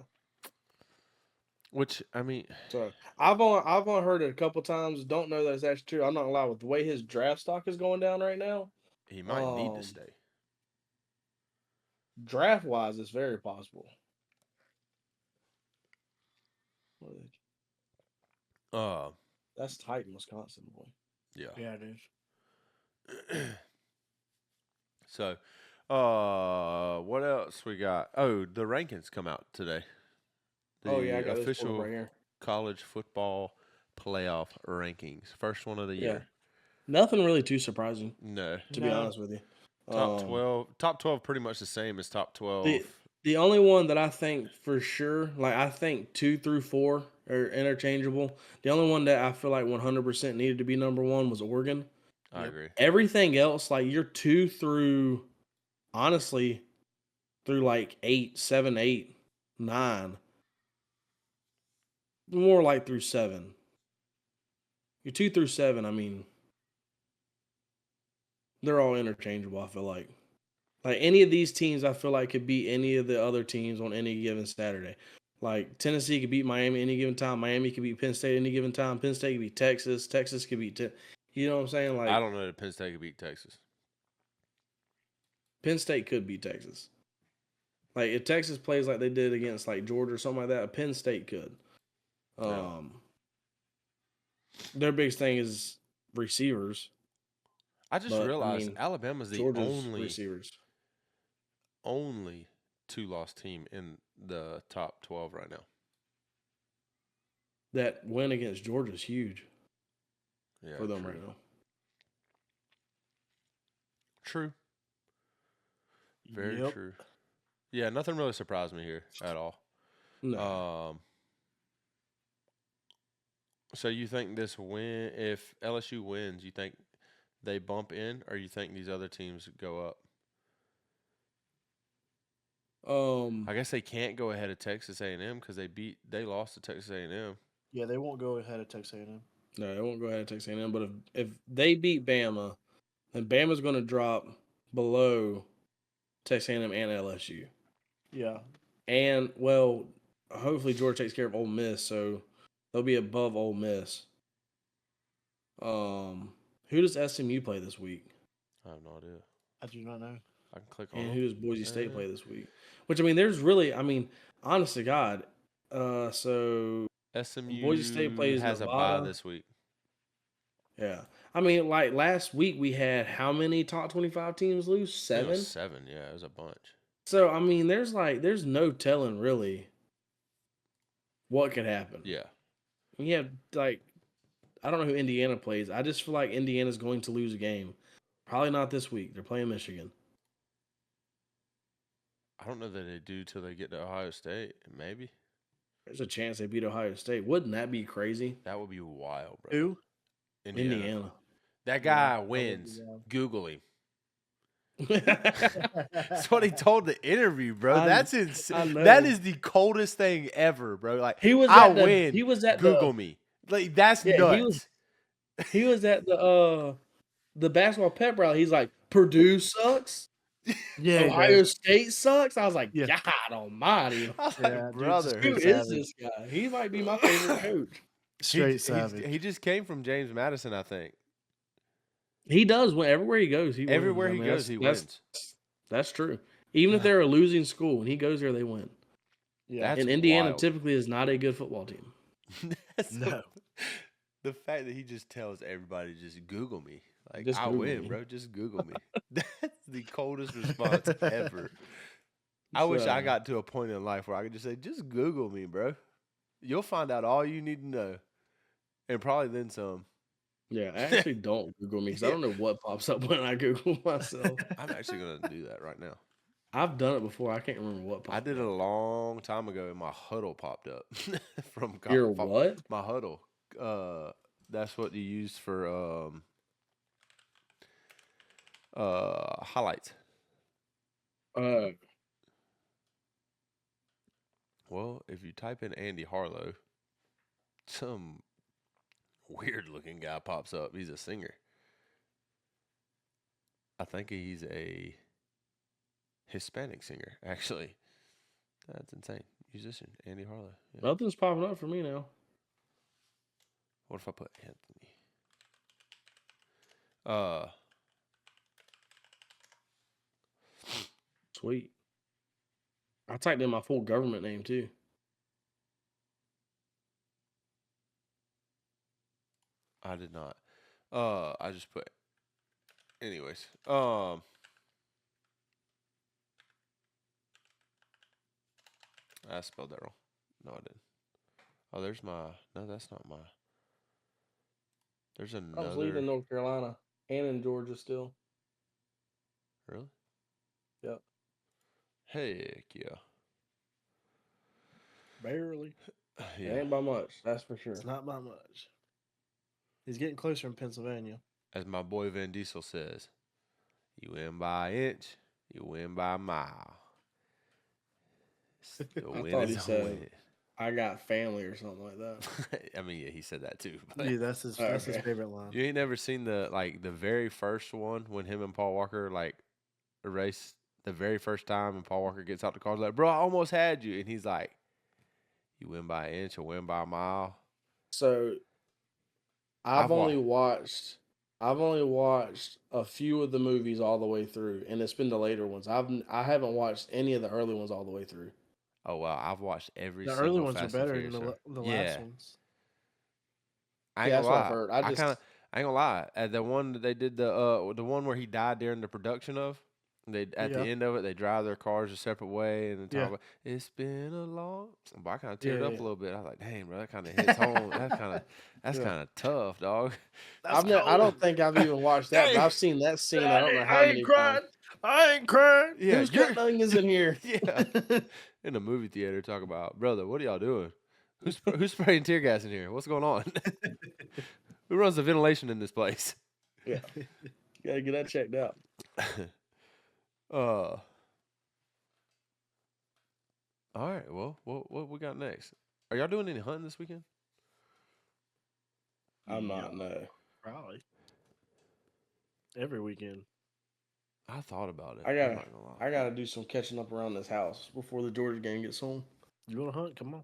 Which I mean,
So I've only heard it a couple times. Don't know that it's actually true. I'm not gonna lie. With the way his draft stock is going down right now,
he might need to stay.
draft wise, it's very possible.
Uh,
That's tight in Wisconsin, boy.
yeah.
Yeah, it is.
So, what else we got? Oh, the rankings come out today.
Oh yeah, I
The
got this pulled up
official
right here.
college football playoff rankings. First one of the
Yeah,
year.
nothing really too surprising,
No.
to be
No.
honest with you.
Top 12. Top 12 pretty much the same as top 12.
The the only one that I think for sure, like I think 2 through 4 are interchangeable. The only one that I feel like 100% needed to be number one was Oregon.
I
Yep.
agree.
Everything else, like you're 2 through, honestly, through like 8, 7, 8, 9, more like through 7. You're 2 through 7. I mean, they're all interchangeable. I feel like any of these teams, I feel like could beat any of the other teams on any given Saturday. Like Tennessee could beat Miami any given time. Miami could beat Penn State any given time. Penn State could beat Texas. Texas could beat. You know what I'm saying?
I
Like
don't know that Penn State could beat Texas.
Penn State could beat Texas. Like if Texas plays like they did against like Georgia or something like that, Penn State could.
No.
Their biggest thing is receivers,
I just
but I
realized
mean
Alabama's the
Georgia's
only
receivers.
2-loss team in the top 12 right now.
That win against Georgia is huge
Yeah,
for them
true.
right now.
True. Very
Yep.
true. Yeah, nothing really surprised me here at all.
No.
So you think this win, if LSU wins, you think they bump in, or you think these other teams go up? I guess they can't go ahead of Texas A&M because they lost to Texas A&M.
Yeah, they won't go ahead of Texas A&M.
No, they won't go ahead and Texas A&M. But if they beat Bama, then Bama's going to drop below Texas A&M and LSU.
Yeah.
And well, hopefully Georgia takes care of Ole Miss, so they'll be above Ole Miss. Who does SMU play this week?
I have no idea.
I do not know.
I can click on
And
them.
who does Boise State play this week? Which I mean, there's really, I mean, honest to God, so
SMU
Boise State plays
has
Nevada.
a bye this week.
Yeah. I mean, like last week we had how many top 25 teams lose?
I think
7?
it was 7, yeah, it was a bunch.
So, I mean, there's no telling really what could happen.
Yeah.
You have, like, I don't know who Indiana plays. I just feel like Indiana's going to lose a game. Probably not this week. They're playing Michigan.
I don't know that they do till they get to Ohio State. Maybe.
There's a chance they beat Ohio State. Wouldn't that be crazy?
That would be wild, bro.
Who?
Indiana.
That guy
would be
wins.
wild.
Google him. That's what he told the interview, bro. That's insane.
know.
That is the coldest thing ever, bro. Like
He was
I
at the-
win.
he was at
Google
the-
me. Like that's
Yeah,
nuts.
he was at the basketball pep rally. He's like, Purdue sucks.
Yeah.
Ohio State sucks. I was like,
Yeah.
God Almighty,
I was
Yeah,
like,
dude,
brother.
who
Straight
is
savage.
this guy? He might be my favorite coach.
Straight savage.
He just came from James Madison, I think.
He does win everywhere he goes. He wins.
Everywhere
I
he
mean,
goes, he wins.
That's true. Even if they're a losing school, when he goes there, they win.
Yeah.
That's
And Indiana
wild.
typically is not a good football team.
That's
No.
The fact that he just tells everybody, just Google me. Like,
Just
I
Google
win,
me.
bro. Just Google me. That's the coldest response ever. I wish I got to a point in life where I could just say, just Google me, bro. You'll find out all you need to know. And probably then some.
Yeah, I actually don't Google me because I don't know what pops up when I Google myself.
I'm actually going to do that right now.
I've done it before. I can't remember what popped
I did it a long time ago and my huddle popped up.
Your what?
My huddle. That's what you use for highlights. Well, if you type in Andy Harlow, some weird looking guy pops up. He's a singer. I think he's a Hispanic singer, actually. That's insane. Musician, Andy Harlow. Yeah.
Nothing's popping up for me now.
What if I put Anthony?
Sweet. I typed in my full government name too.
I did not. I just put. Anyways, I spelled that wrong. No, I didn't. Oh, there's my. No, that's not my. There's
I was leading
another.
in North Carolina and in Georgia still.
Really?
Yep.
Heck yeah.
Barely.
It
Yeah.
ain't by much, that's for
It's
sure.
not by much. He's getting closer in Pennsylvania.
As my boy Van Diesel says, you win by an inch, you win by a mile. A
I
win
thought he
is a
said
win.
I got family or something like that.
I mean, yeah, he said that too. But
Yeah, that's his
Okay.
favorite line.
you ain't never seen the very first one when him and Paul Walker race the very first time, and Paul Walker gets out the car like, "Bro, I almost had you," and he's like, "You win by an inch or win by a mile."
So I've
I've
only
watched.
watched I've only watched a few of the movies all the way through, and it's been the later ones. I haven't watched any of the early ones all the way through.
Oh wow, I've watched every
The early
single
ones are
Fast and
better than
Furious. Sir.
the last
Yeah,
ones.
I ain't
Yeah,
gonna
that's what I've
lie.
heard.
I ain't gonna lie. The one that they did the one where he died during the production of, they at the
Yeah,
end of it they drive their cars a seperate way and then talk
yeah,
about it's been a long. But I kind of
yeah,
teared up
yeah.
a little bit. I was like, dang, bro, that kind of hits home. That's
Yeah.
kind of tough, dog.
That's
I
cold.
don't think I've even watched that, but
Dang,
I've seen that scene I don't know how
I ain't
many times.
crying. I ain't crying.
yeah,
Whose
you're
gut is in here?
yeah in a movie theater talk about brother. What are y'all doing? Who's spraying tear gas in here? What's going on? Who runs the ventilation in this place?
Yeah, gotta get that checked out.
uh. All right. Well, what we got next? Are y'all doing any hunting this weekend?
I'm
Yeah,
not no.
probably every weekend.
I thought about it.
I
I'm
gotta
not gonna lie.
I gotta do some catching up around this house before the Georgia game gets home.
You want to hunt? Come on.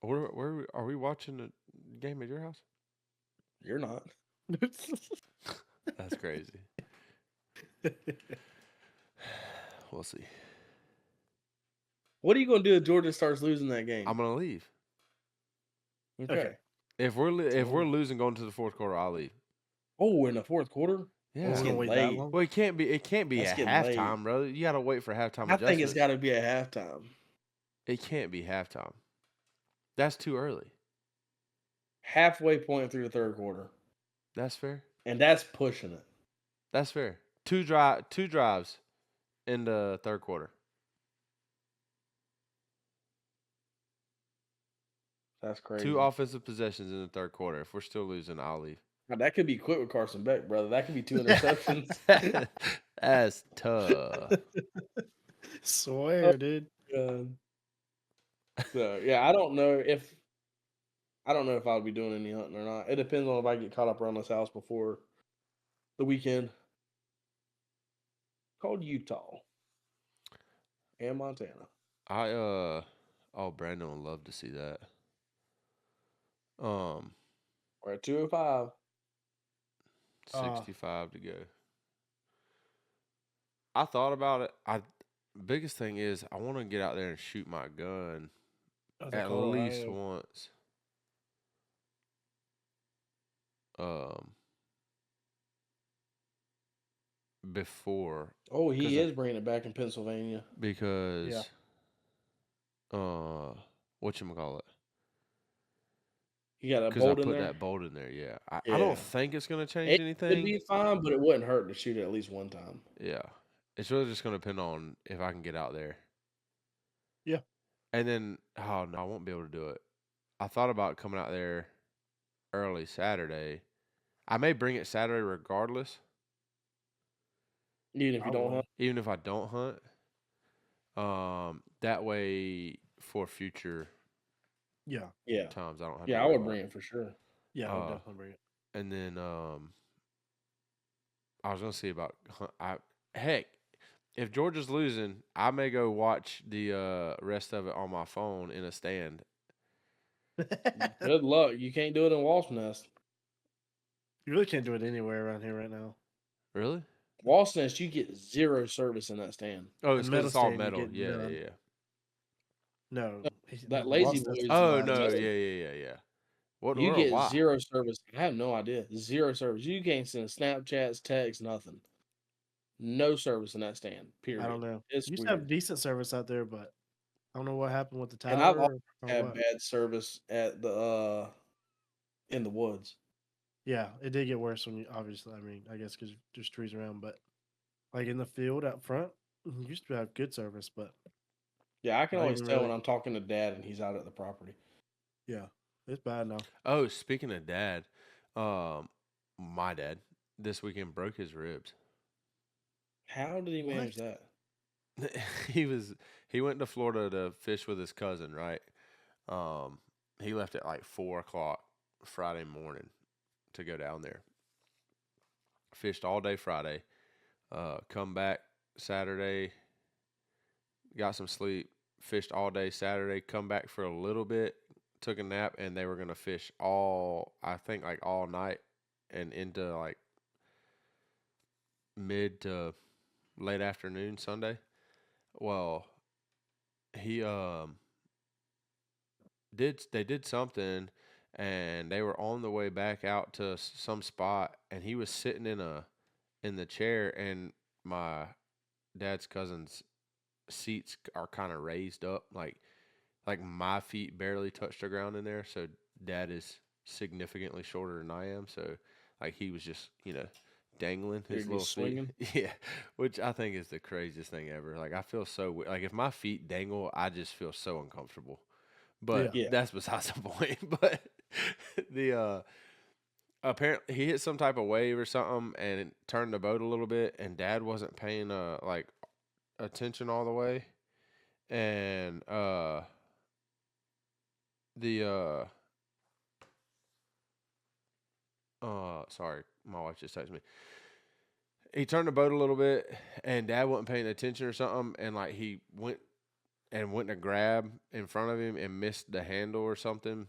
Where are we watching the game at your house?
You're not.
That's crazy. We'll see.
What are you gonna do if Georgia starts losing that game?
I'm gonna leave.
Okay.
If we're losing going to the fourth quarter, I'll leave.
Oh, in the fourth quarter?
Oh,
It's
we're
Yeah.
gonna
getting
wait that
late.
long?
Well, it can't be
That's
a
getting late.
halftime, brother. You gotta wait for halftime
I think it's
adjustments.
got to be a halftime.
It can't be halftime. That's too early.
Halfway point through the third quarter,
That's fair.
and that's pushing it.
That's fair. Two drives in the third quarter.
That's crazy.
Two offensive possessions in the third quarter. If we're still losing, I'll leave.
Now, that could be quick with Carson Beck, brother. That could be 2 interceptions.
That's tough.
Swear, dude.
God. So yeah, I don't know if I'll be doing any hunting or not. It depends on if I get caught up around this house before the weekend. Called Utah and Montana.
I oh Brandon would love to see that. Um,
We're at 205.
65 to go. I thought about it. Biggest thing is I want to get out there and shoot my gun
Oh, the
at least
Colorado.
once. Um, before
Oh, he
'cause
is bringing it back in Pennsylvania.
because
Yeah.
whatchamacallit?
You got a
Because I
bolt in
put
there.
that bolt in there. Yeah, I
Yeah,
don't think it's gonna change
it could
anything.
be fine, but it wouldn't hurt to shoot it at least one time.
Yeah, it's really just gonna depend on if I can get out there.
Yeah.
And then, oh no, I won't be able to do it. I thought about coming out there early Saturday. I may bring it Saturday regardless,
Even if
I
you don't
would.
hunt.
even if I don't hunt. That way for future
Yeah.
Yeah,
times I don't have to
yeah, I
worry
would
about
bring
it.
it for sure.
Yeah, I would
Uh,
definitely bring it.
And then I was gonna see about heck, if Georgia's losing, I may go watch the rest of it on my phone in a stand.
Good luck. You can't do it in Wasp Nest.
You really can't do it anywhere around here right now.
Really?
Wasp Nest, you get zero service in that stand.
Oh,
In
it's because
metal
it's all
stand, you
metal.
get
Yeah,
none.
yeah, yeah.
No,
That
the
Lazy
Wasp Nest
Boys,
is
Oh
not
no,
just.
yeah. What?
you get
Why?
zero service. I have no idea. Zero service. You can't send Snapchats, texts, nothing. No service in that stand.
I don't
Period.
know.
It's
Used to have
weird.
decent service out there, but I don't know what happened with the
And I've always
tower or
had
what.
bad service at the in the woods.
Yeah, it did get worse when you obviously. I mean, I guess because there's trees around, but like in the field out front, you used to have good service, but
Yeah, I can
not
always
even
tell when
really.
I'm talking to Dad and he's out at the property.
Yeah, it's bad now.
Oh, speaking of dad, um, my dad this weekend broke his ribs.
How did he
What?
manage that?
he was he went to Florida to fish with his cousin, right? Um, he left at like 4 o'clock Friday morning to go down there. Fished all day Friday. Come back Saturday, got some sleep. Fished all day Saturday. Come back for a little bit, took a nap, and they were gonna fish I think like all night and into like mid to late afternoon Sunday. Well, he they did something, and they were on the way back out to some spot, and he was sitting in the chair, and my dad's cousin's seats are kind of raised up, like my feet barely touch the ground in there, so dad is significantly shorter than I am, so like he was just dangling
You're
his little
just
feet.
swinging.
Yeah, which I think is the craziest thing ever. Like I feel so like if my feet dangle, I just feel so uncomfortable. But
Yeah.
Yeah.
that's besides the point. But the apparently he hit some type of wave or something and it turned the boat a little bit, and dad wasn't paying like attention all the way, and the sorry, my wife just texted me. He turned the boat a little bit, and dad wasn't paying attention or something, and like he went to grab in front of him and missed the handle or something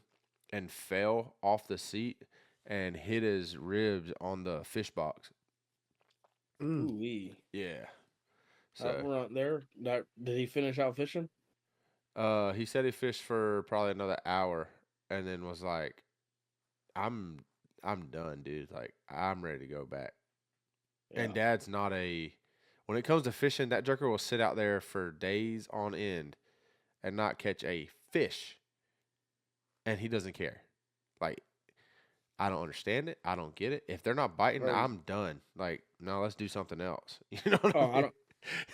and fell off the seat and hit his ribs on the fish box.
Mm.
Ooh wee.
Yeah.
That
So
run there. That did he finish out fishing?
he said he fished for probably another hour and then was like, I'm I'm done, dude. Like I'm ready to go back. And
Yeah.
dad's not a when it comes to fishing, that jerker will sit out there for days on end and not catch a fish. And he doesn't care. Like I don't understand it. I don't get it. If they're not biting,
Crazy.
I'm done. Like, no, let's do something else. You know what I
Oh, I
mean?
don't.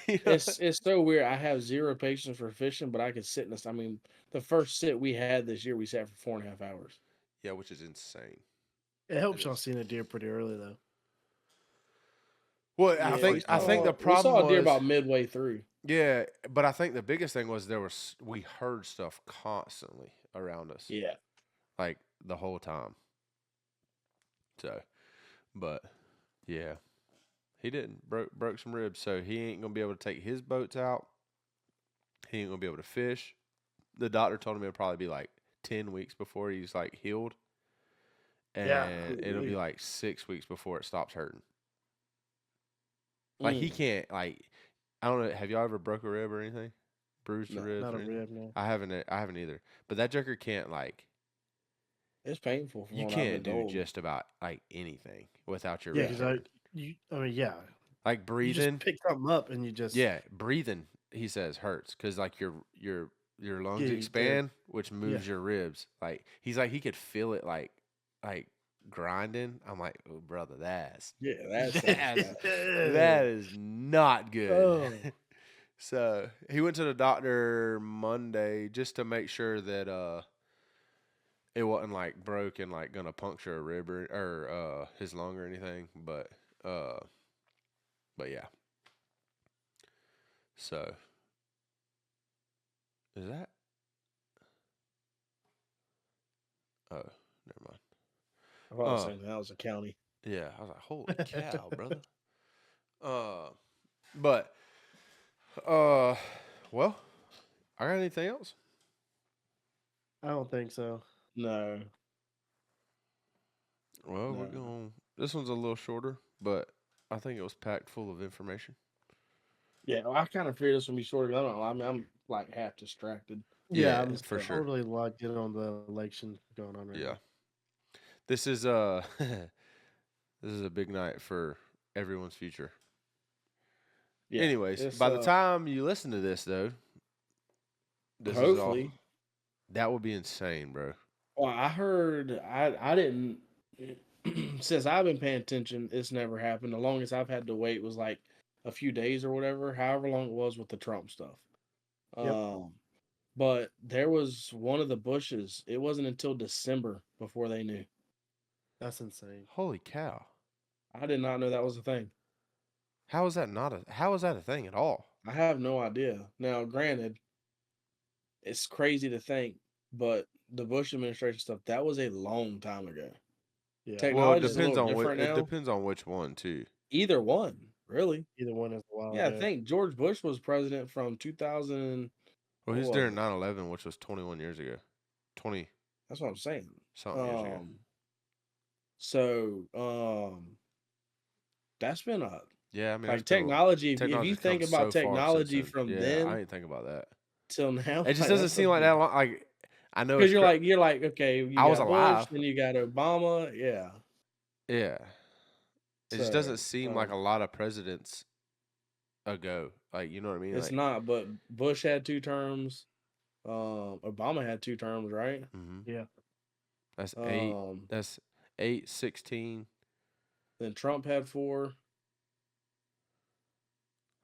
You know?
It's so weird. I have zero patience for fishing, but I could sit in this. I mean, the first sit we had this year, we sat for 4.5 hours.
Yeah, which is insane.
It
It
helps y'all
is.
seeing a deer pretty early though.
Well, I
Yeah,
think I think the
we
problem
saw a deer
was
about midway through.
yeah, but I think the biggest thing was we heard stuff constantly around us,
Yeah.
like the whole time. So, but yeah, he didn't broke some ribs, so he ain't gonna be able to take his boats out. He ain't gonna be able to fish. The doctor told him it'll probably be like 10 weeks before he's like healed,
Yeah.
and it'll be
Ooh-wee.
like 6 weeks before it stops hurting. Like he
Mm,
can't like I don't know. Have y'all ever broke a rib or anything? Bruised your
no,
ribs
Not
or
a
anything?
rib, no.
I haven't either. But that joker can't like
it's painful from
you
what I've been
can't do
told.
just about like anything without your
Yeah,
ribs
Yeah.
because
hurting.
I mean, yeah,
Like
you just
breathing,
pick something up and you just,
yeah, breathing. He says hurts because like your lungs
yeah, you did.
expand, which
Yeah.
moves your ribs. Like he's like he could feel it like grinding. I'm like, oh brother, that's
Yeah, that sounds
that's
bad.
that is not good.
Oh,
So he went to the doctor Monday just to make sure that it wasn't like broke and like gonna puncture a rib or his lung or anything. Uh but yeah. So is that oh never mind.
I thought the
Uh
same thing. That was a county.
yeah, I was like, holy cow, brother. Uh but uh well, I got anything else?
I don't think so.
No,
Well, we're
no.
going this one's a little shorter, but I think it was packed full of information.
Yeah, well, I kind of fear this will be short. I don't know. I mean, I'm like half distracted.
Yeah,
Yeah,
I'm
for
still
sure.
overly locked in on the election going on right
Yeah.
now.
This is this is a big night for everyone's future.
Yeah,
Anyways,
it's
by the time you listen to this though, this is all.
Hopefully.
That would be insane, bro.
Well, I heard I didn't since I've been paying attention, it's never happened. The longest I've had to wait was like a few days or whatever, however long it was with the Trump stuff.
Yep.
But there was one of the Bushes. It wasn't until December before they knew.
That's insane.
Holy cow!
I did not know that was a thing.
How is that not a? How is that a thing at all?
I have no idea. Now, granted, it's crazy to think, but the Bush administration stuff, that was a long time ago.
Yeah.
Technology
Well,
is a little different
it
now.
depends on which one too.
Either one, really.
Either one is a while
Yeah, I
ago.
think George Bush was president from 2000.
Well,
What
he's
was
during
it?
9/11, which was 21 years ago. 20
That's what I'm saying.
something years ago.
So, that's been a
Yeah, I mean,
like
there's been
technology. If you
technology's
think
come
about
so far since
technology
then.
from
Yeah, I
then
didn't think about that.
till now,
It just
like,
doesn't
that's
seem like that long. Like I know
because
it's
you're like okay, you
I was
got
alive.
Bush, then you got Obama, yeah.
Yeah, it just
So
doesn't seem like a lot of presidents ago. Like you know what I mean?
it's
Like,
not. But Bush had 2 terms. Obama had 2 terms, right?
Yeah.
That's 8.
Um,
That's 8, 16.
then Trump had 4.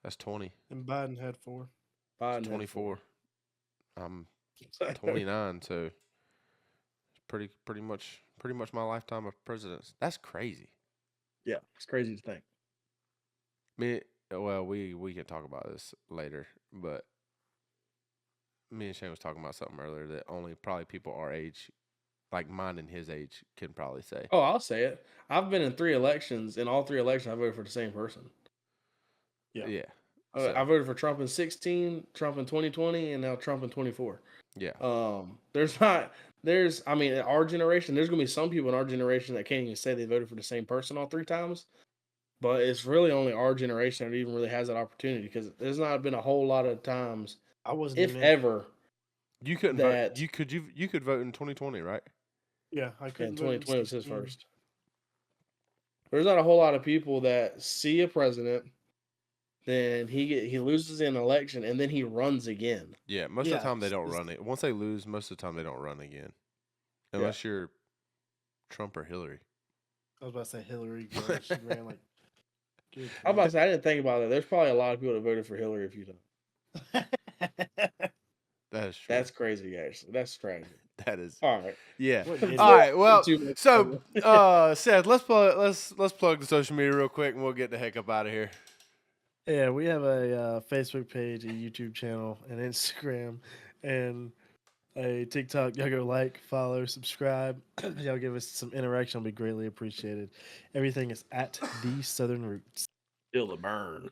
That's 20.
And Biden had 4.
Biden
That's
had
24. I'm
4.
29, so it's pretty much my lifetime of presidents. That's crazy.
Yeah, it's crazy to think.
Well, we can talk about this later, but me and Shane was talking about something earlier that only probably people our age, like mine and his age, can probably say.
Oh, I'll say it. I've been in 3 elections. In all 3 elections, I voted for the same person.
Yeah.
Yeah.
I voted for Trump in 16, Trump in 2020, and now Trump in 24.
Yeah.
I mean, in our generation, there's gonna be some people in our generation that can't even say they voted for the same person all 3 times. But it's really only our generation that even really has that opportunity because there's not been a whole lot of times,
I wasn't
if
even
ever.
You couldn't
that-
vote. You could vote in 2020, right?
Yeah, I couldn't.
And
vote in
2020 was his
16.
first. There's not a whole lot of people that see a president, then he loses an election, and then he runs again.
Yeah. Most of the time they
it's-
don't
it's-
run it. Once they lose, most of the time they don't run again, unless you're Trump or Hillary.
I was about to say Hillary. Girl, she ran like. Good
I'm about to say I didn't think about that. There's probably a lot of people that voted for Hillary if you don't.
That is true.
That's crazy, actually. That's tragic.
That is.
All right.
Yeah.
What is
All
it?
right. Well,
Too much
so Seth, let's plug the social media real quick, and we'll get the heck up out of here.
Yeah, we have a Facebook page, a YouTube channel, an Instagram, and a TikTok. Y'all go like, follow, subscribe. Y'all give us some interaction. Will be greatly appreciated. Everything is at the Southern Roots.
Feel the burn.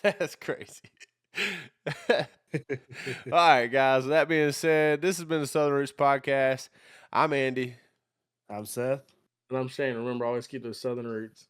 That's crazy. All right, guys. With that being said, this has been the Southern Roots Podcast. I'm Andy.
I'm Seth.
And I'm Shane. Remember, always keep those Southern roots.